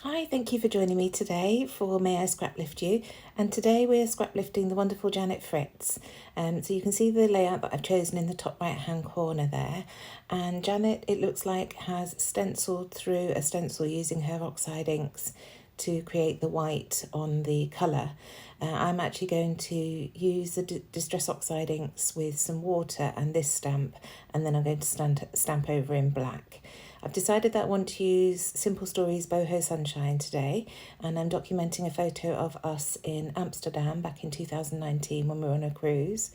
Hi, thank you for joining me today for May I Scraplift You, and today we're scraplifting the wonderful Janet Fritz. So you can see the layout that I've chosen in the top right hand corner there, and Janet, it looks like, has stenciled through a stencil using her oxide inks to create the white on the colour. I'm actually going to use the Distress Oxide inks with some water and this stamp, and then I'm going to stamp over in black. I've decided that I want to use Simple Stories Boho Sunshine today, and I'm documenting a photo of us in Amsterdam back in 2019 when we were on a cruise.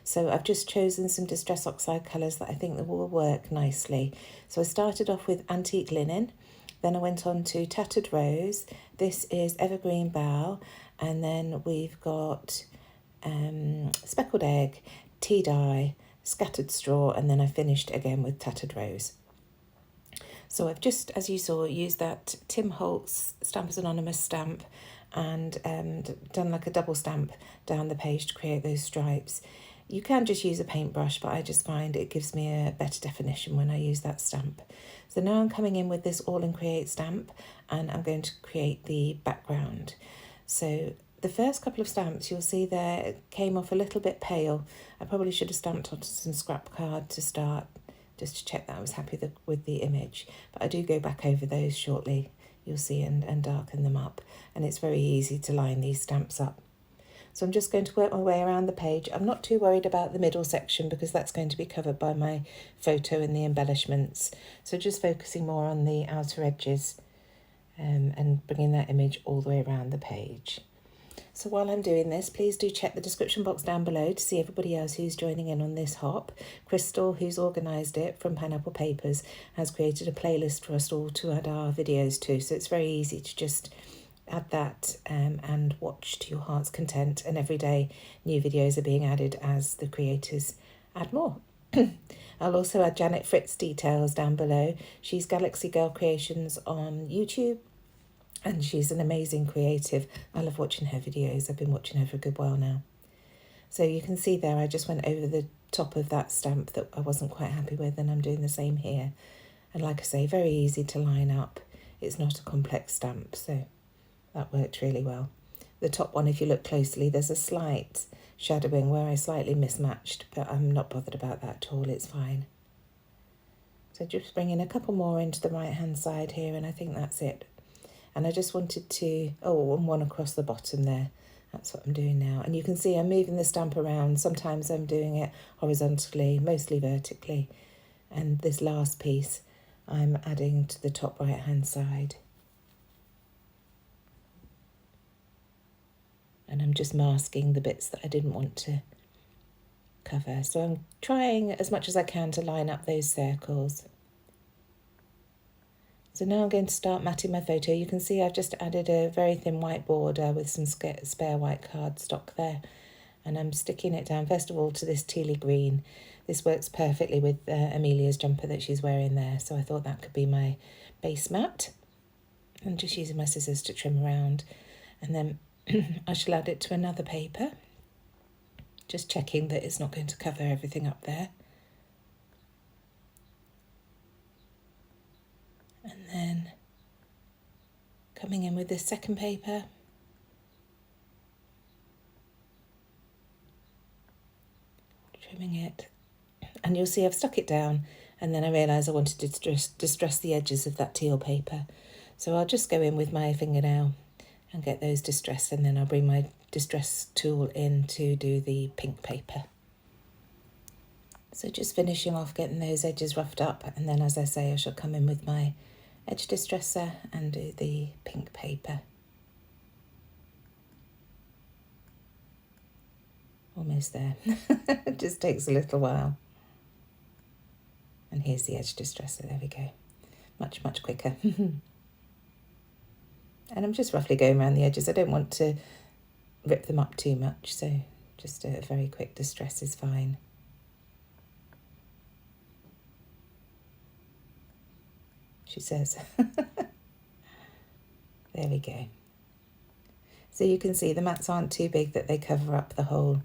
So I've just chosen some Distress Oxide colours that I think that will work nicely. So I started off with Antique Linen, then I went on to Tattered Rose, this is Evergreen Bough, and then we've got Speckled Egg, Tea Dye, Scattered Straw, and then I finished again with Tattered Rose. So I've just, as you saw, used that Tim Holtz Stampers Anonymous stamp and done like a double stamp down the page to create those stripes. You can just use a paintbrush, but I just find it gives me a better definition when I use that stamp. So now I'm coming in with this All in Create stamp, and I'm going to create the background. So the first couple of stamps you'll see there came off a little bit pale. I probably should have stamped onto some scrap card to start, just to check that I was happy with the image. But I do go back over those shortly, you'll see, and darken them up. And it's very easy to line these stamps up. So I'm just going to work my way around the page. I'm not too worried about the middle section because that's going to be covered by my photo and the embellishments. So just focusing more on the outer edges and bringing that image all the way around the page. So while I'm doing this, please do check the description box down below to see everybody else who's joining in on this hop. Crystal, who's organised it from Pineapple Papers, has created a playlist for us all to add our videos to. So it's very easy to just add that and watch to your heart's content. And every day new videos are being added as the creators add more. I'll also add Janet Fritz details down below. She's Galaxy Girl Creations on YouTube, and she's an amazing creative. I love watching her videos. I've been watching her for a good while now. So you can see there I just went over the top of that stamp that I wasn't quite happy with, and I'm doing the same here. And like I say, very easy to line up. It's not a complex stamp, so that worked really well. The top one, if you look closely, there's a slight shadowing where I slightly mismatched, but I'm not bothered about that at all, it's fine. So just bringing a couple more into the right hand side here, and I think that's it. And I just wanted to, and one across the bottom there. That's what I'm doing now. And you can see I'm moving the stamp around. Sometimes I'm doing it horizontally, mostly vertically. And this last piece I'm adding to the top right hand side. And I'm just masking the bits that I didn't want to cover. So I'm trying as much as I can to line up those circles. So now I'm going to start matting my photo. You can see I've just added a very thin white border with some spare white cardstock there. And I'm sticking it down, first of all, to this tealy green. This works perfectly with Amelia's jumper that she's wearing there. So I thought that could be my base mat. I'm just using my scissors to trim around. And then I shall add it to another paper. Just checking that it's not going to cover everything up there. And then coming in with this second paper. Trimming it. And you'll see I've stuck it down, and then I realised I wanted to distress the edges of that teal paper. So I'll just go in with my fingernail and get those distressed, and then I'll bring my distress tool in to do the pink paper. So just finishing off getting those edges roughed up, and then, as I say, I shall come in with my edge distresser and do the pink paper. Almost there. It just takes a little while. And here's the edge distresser, there we go. Much, much quicker. And I'm just roughly going around the edges. I don't want to rip them up too much, so just a very quick distress is fine. She says. There we go. So you can see the mats aren't too big that they cover up the whole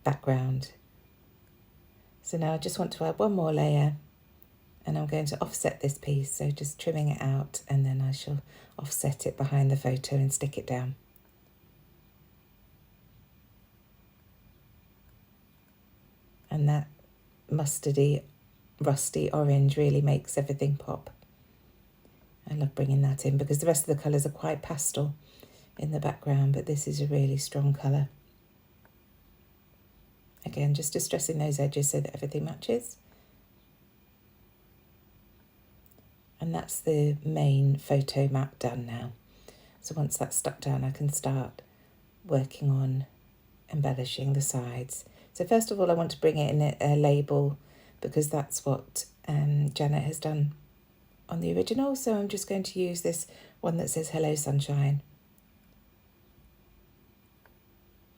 background. So now I just want to add one more layer And I'm going to offset this piece, so just trimming it out, and then I shall offset it behind the photo and stick it down. And that mustardy, rusty orange really makes everything pop. I love bringing that in because the rest of the colours are quite pastel in the background, but this is a really strong colour. Again, just distressing those edges so that everything matches. And that's the main photo map done now. So once that's stuck down, I can start working on embellishing the sides. So first of all, I want to bring it in a label because that's what Janet has done on the original. So I'm just going to use this one that says Hello Sunshine.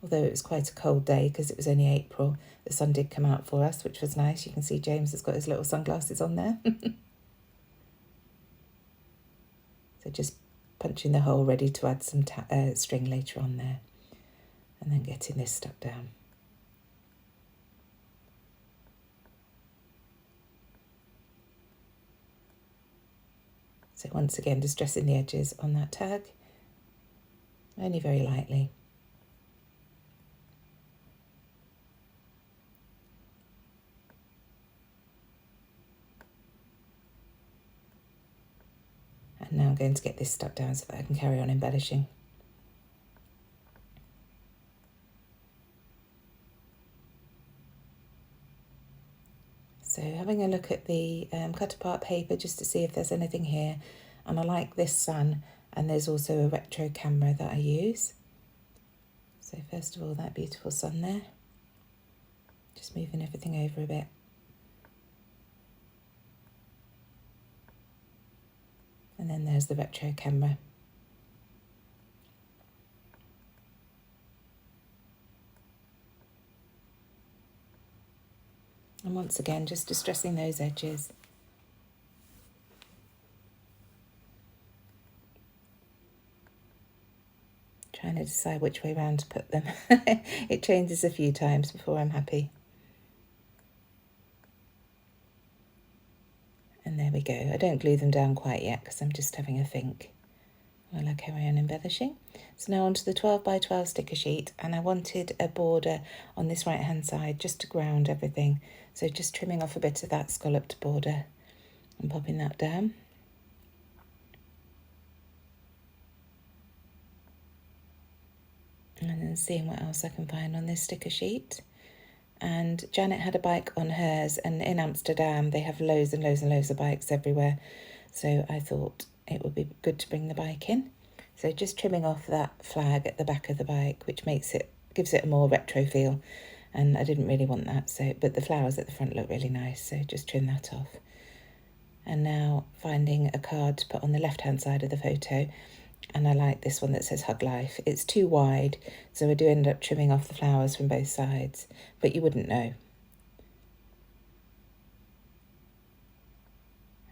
Although it was quite a cold day because it was only April, the sun did come out for us, which was nice. You can see James has got his little sunglasses on there. So just punching the hole ready to add some string later on there. And then getting this stuck down. So once again, distressing the edges on that tag, only very lightly. And now I'm going to get this stuck down so that I can carry on embellishing. So having a look at the cut apart paper just to see if there's anything here. And I like this sun, and there's also a retro camera that I use. So first of all, that beautiful sun there. Just moving everything over a bit. And then there's the retro camera. And once again, just distressing those edges. Trying to decide which way round to put them. It changes a few times before I'm happy. And there we go. I don't glue them down quite yet because I'm just having a think while I carry on embellishing. So now onto the 12 by 12 sticker sheet, and I wanted a border on this right hand side just to ground everything. So just trimming off a bit of that scalloped border and popping that down. And then seeing what else I can find on this sticker sheet. And Janet had a bike on hers, and in Amsterdam they have loads and loads and loads of bikes everywhere. So I thought it would be good to bring the bike in. So just trimming off that flag at the back of the bike, which gives it a more retro feel. And I didn't really want that, but the flowers at the front look really nice, so just trim that off. And now finding a card to put on the left-hand side of the photo. And I like this one that says Hug Life. It's too wide, so I do end up trimming off the flowers from both sides, but you wouldn't know.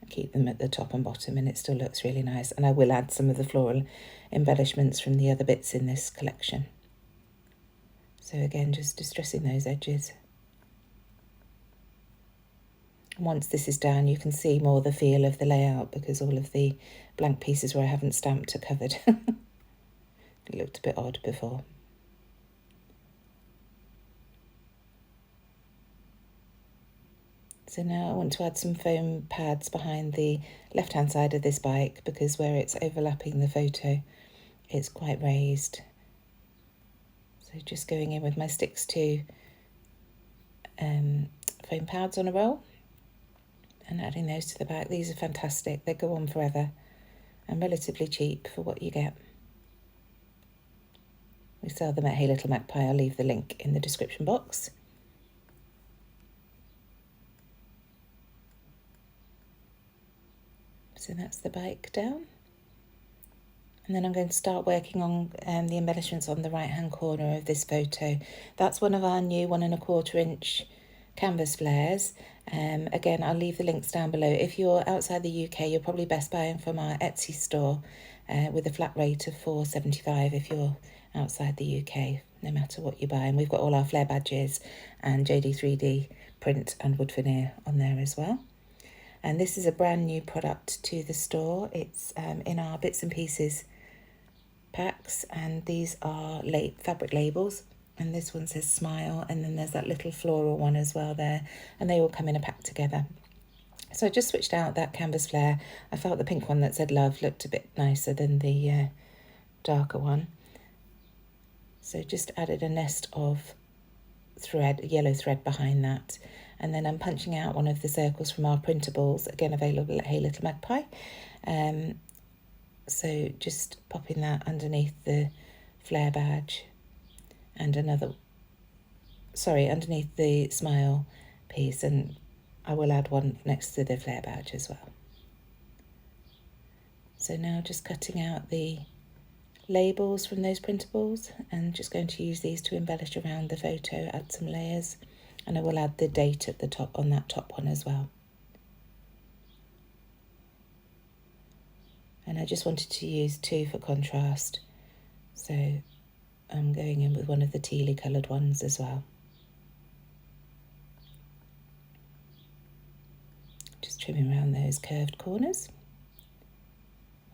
I keep them at the top and bottom, and it still looks really nice. And I will add some of the floral embellishments from the other bits in this collection. So again, just distressing those edges. Once this is down, you can see more the feel of the layout because all of the blank pieces where I haven't stamped are covered. It looked a bit odd before. So now I want to add some foam pads behind the left-hand side of this bike because where it's overlapping the photo, it's quite raised. So just going in with my Sticks to foam pads on a roll. And adding those to the back. These are fantastic. They go on forever and relatively cheap for what you get. We sell them at Hey Little Magpie. I'll leave the link in the description box. So that's the bike down. And then I'm going to start working on the embellishments on the right-hand corner of this photo. That's one of our new 1 1/4 inch canvas flares. Again, I'll leave the links down below. If you're outside the UK, you're probably best buying from our Etsy store with a flat rate of £4.75 if you're outside the UK, no matter what you buy. And we've got all our Flair badges and JD3DPrint and wood veneer on there as well. And this is a brand new product to the store. It's in our bits and pieces packs, and these are fabric labels, and this one says smile, and then there's that little floral one as well there, and they all come in a pack together. So I just switched out that canvas flare. I felt the pink one that said love looked a bit nicer than the darker one, so just added a nest of thread, yellow thread behind that, and then I'm punching out one of the circles from our printables, again available at Hey Little Magpie. So just popping that underneath the Flair badge, and underneath the smile piece, and I will add one next to the Flair badge as well. So now just cutting out the labels from those printables, and just going to use these to embellish around the photo, add some layers, and I will add the date at the top on that top one as well. And I just wanted to use two for contrast, so I'm going in with one of the tealy coloured ones as well. Just trimming around those curved corners.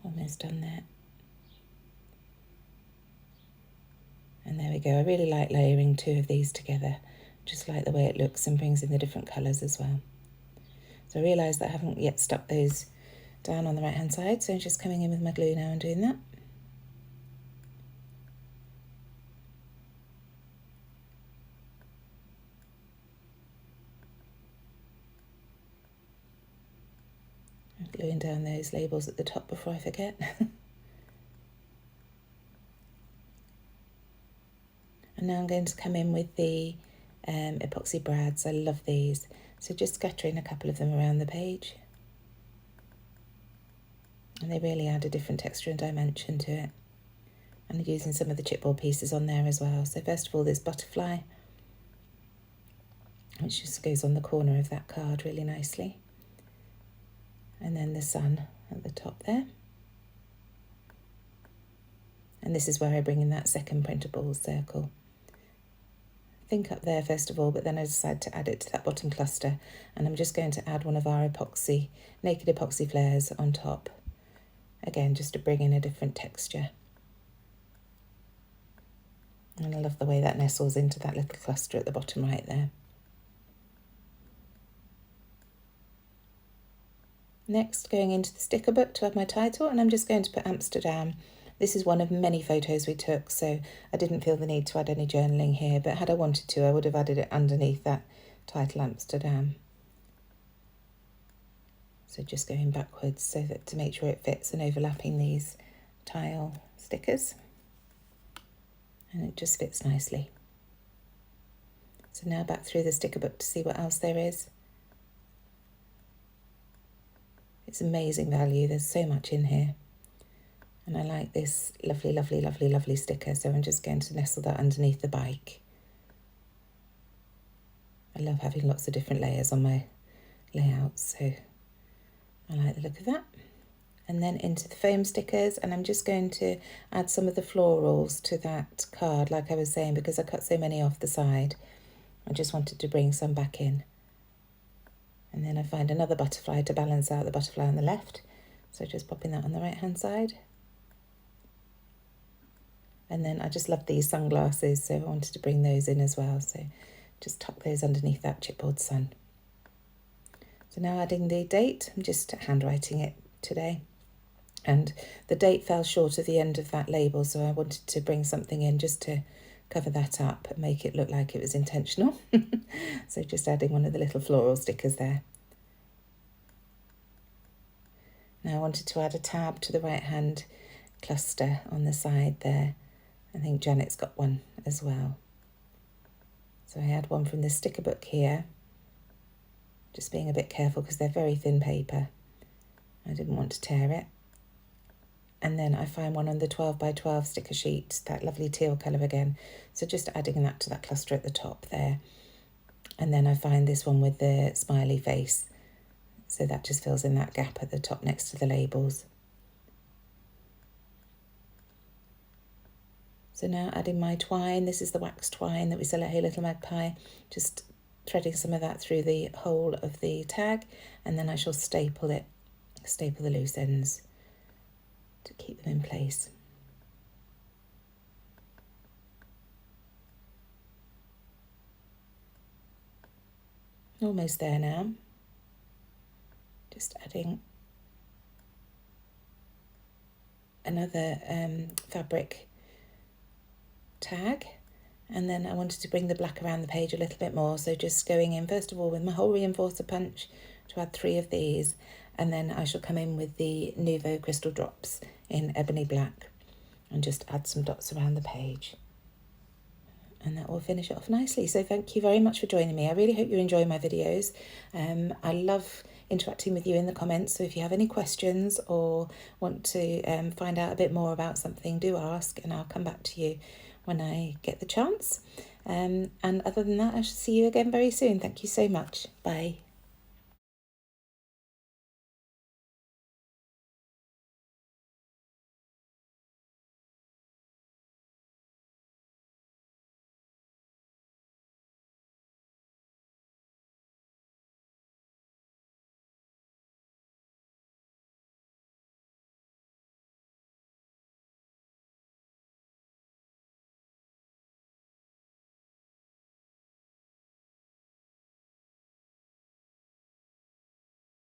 Almost done there. And there we go. I really like layering two of these together. Just like the way it looks and brings in the different colours as well. So I realised that I haven't yet stuck those down on the right hand side, so I'm just coming in with my glue now and doing that. I'm gluing down those labels at the top before I forget. And now I'm going to come in with the epoxy brads. I love these, so just scattering a couple of them around the page. And they really add a different texture and dimension to it. And using some of the chipboard pieces on there as well. So first of all, this butterfly, which just goes on the corner of that card really nicely. And then the sun at the top there. And this is where I bring in that second printable circle. I think up there first of all, but then I decided to add it to that bottom cluster. And I'm just going to add one of our naked epoxy flares on top. Again, just to bring in a different texture. And I love the way that nestles into that little cluster at the bottom right there. Next, going into the sticker book to add my title, and I'm just going to put Amsterdam. This is one of many photos we took, so I didn't feel the need to add any journaling here, but had I wanted to, I would have added it underneath that title, Amsterdam. So just going backwards so that to make sure it fits, and overlapping these tile stickers. And it just fits nicely. So now back through the sticker book to see what else there is. It's amazing value, there's so much in here. And I like this lovely, lovely, lovely, lovely sticker, so I'm just going to nestle that underneath the bike. I love having lots of different layers on my layouts, so I like the look of that. And then into the foam stickers, and I'm just going to add some of the florals to that card, like I was saying, because I cut so many off the side. I just wanted to bring some back in. And then I find another butterfly to balance out the butterfly on the left. So just popping that on the right hand side. And then I just love these sunglasses, so I wanted to bring those in as well. So just tuck those underneath that chipboard sun. So now adding the date, I'm just handwriting it today. And the date fell short of the end of that label, so I wanted to bring something in just to cover that up and make it look like it was intentional. So just adding one of the little floral stickers there. Now I wanted to add a tab to the right hand cluster on the side there. I think Janet's got one as well. So I had one from the sticker book here. Just being a bit careful because they're very thin paper. I didn't want to tear it. And then I find one on the 12 by 12 sticker sheet, that lovely teal colour again. So just adding that to that cluster at the top there. And then I find this one with the smiley face. So that just fills in that gap at the top next to the labels. So now adding my twine. This is the wax twine that we sell at Hey Little Magpie. Just threading some of that through the whole of the tag, and then I shall staple the loose ends to keep them in place. Almost there now. Just adding another fabric tag, and then I wanted to bring the black around the page a little bit more, so just going in first of all with my whole reinforcer punch to add 3 of these, and then I shall come in with the Nuvo crystal drops in ebony black and just add some dots around the page, and that will finish it off nicely. So thank you very much for joining me. I really hope you enjoy my videos. I love interacting with you in the comments, so if you have any questions or want to find out a bit more about something, do ask and I'll come back to you when I get the chance. And other than that, I shall see you again very soon. Thank you so much. Bye.